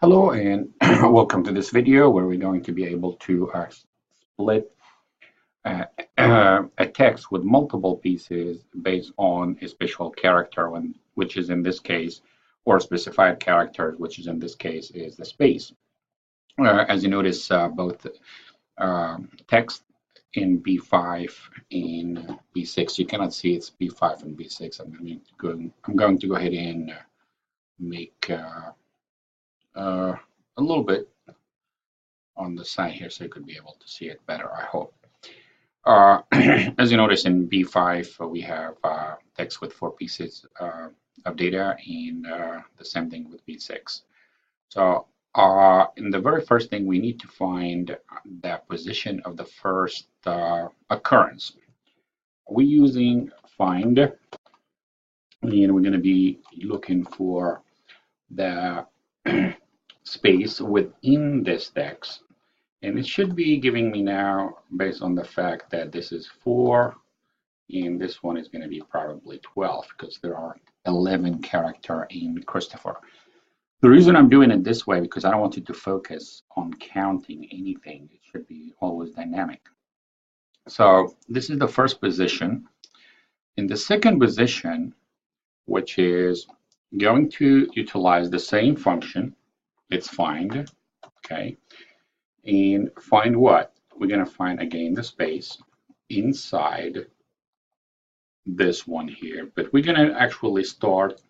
Hello and welcome to this video where we're going to be able to split uh, a text with multiple pieces based on a special character, which is in this case, or specified characters, which is in this case is the space. As you notice, both text in B5 and B6, you cannot see it's B5 and B6. I'm going to go ahead and make a little bit on the side here so you could be able to see it better, I hope. As you notice in B5, we have text with 4 pieces of data, and the same thing with B6. So in the very first thing, we need to find the position of the first occurrence. We're using find, and we're going to be looking for the space within this text. And it should be giving me now, based on the fact that this is 4, and this one is going to be probably 12, because there are 11 characters in Christopher. The reason I'm doing it this way, because I don't want you to focus on counting anything. It should be always dynamic. So this is the first position. In the second position, which is going to utilize the same function, it's find, okay? And find what? We're going to find again the space inside this one here, but we're going to actually start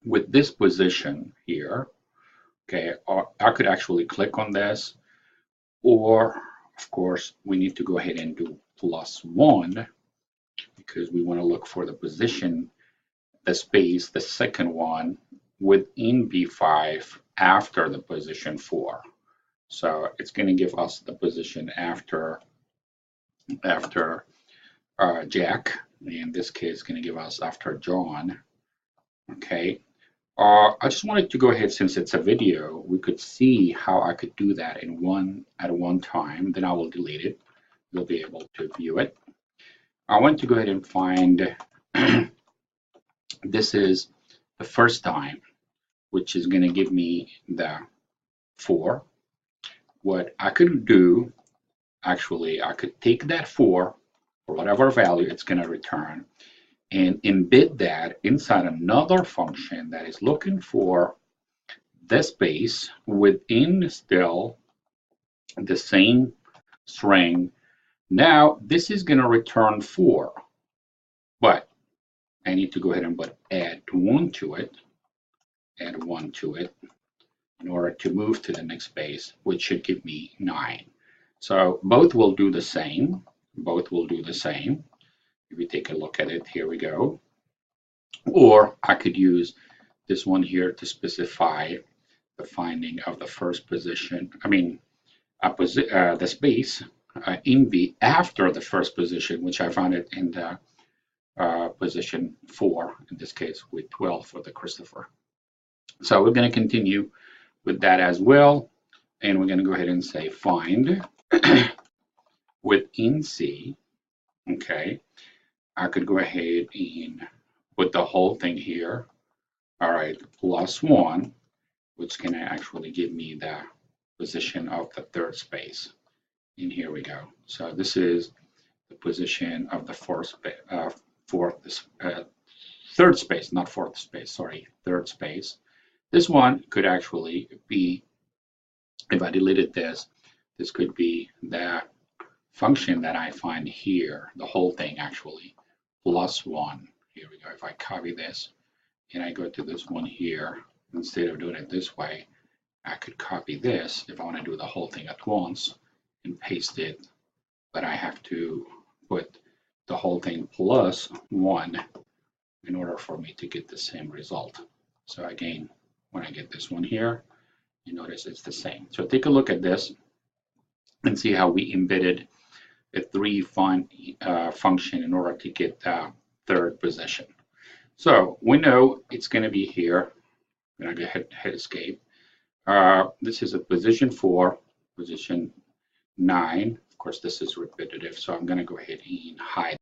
with this position here. Okay, or I could actually click on this, or of course we need to go ahead and do +1 because we want to look for the position, the space, the second one within B5 after the position 4. So it's going to give us the position after Jack. In this case, it's going to give us after John. Okay. I just wanted to go ahead, since it's a video, we could see how I could do that at one time. Then I will delete it. You'll be able to view it. I want to go ahead and find this is the first time, which is going to give me the 4. What I could do, actually, I could take that 4, or whatever value it's going to return, and embed that inside another function that is looking for the space within still the same string. Now, this is going to return 4, but I need to go ahead and add 1 to it, in order to move to the next space, which should give me 9. So both will do the same. Both will do the same. If we take a look at it, here we go. Or I could use this one here to specify the finding of the first position. The space in B after the first position, which I found it in the position 4, in this case with 12 for the Christopher. So we're going to continue with that as well, and we're going to go ahead and say find within C. Okay, I could go ahead and put the whole thing here. All right, +1, which can actually give me the position of the third space. And here we go. So this is the position of the third space, not fourth space, sorry, third space. This one could actually be, if I deleted this, this could be the function that I find here, the whole thing actually, +1. Here we go. If I copy this and I go to this one here, instead of doing it this way, I could copy this if I want to do the whole thing at once and paste it, but I have to put the whole thing +1 in order for me to get the same result. So again, when I get this one here, you notice it's the same. So take a look at this and see how we embedded a 3 function in order to get the third position. So we know it's going to be here. I'm going to go ahead and hit escape. This is a position 4, position 9. Of course, this is repetitive, so I'm going to go ahead and hide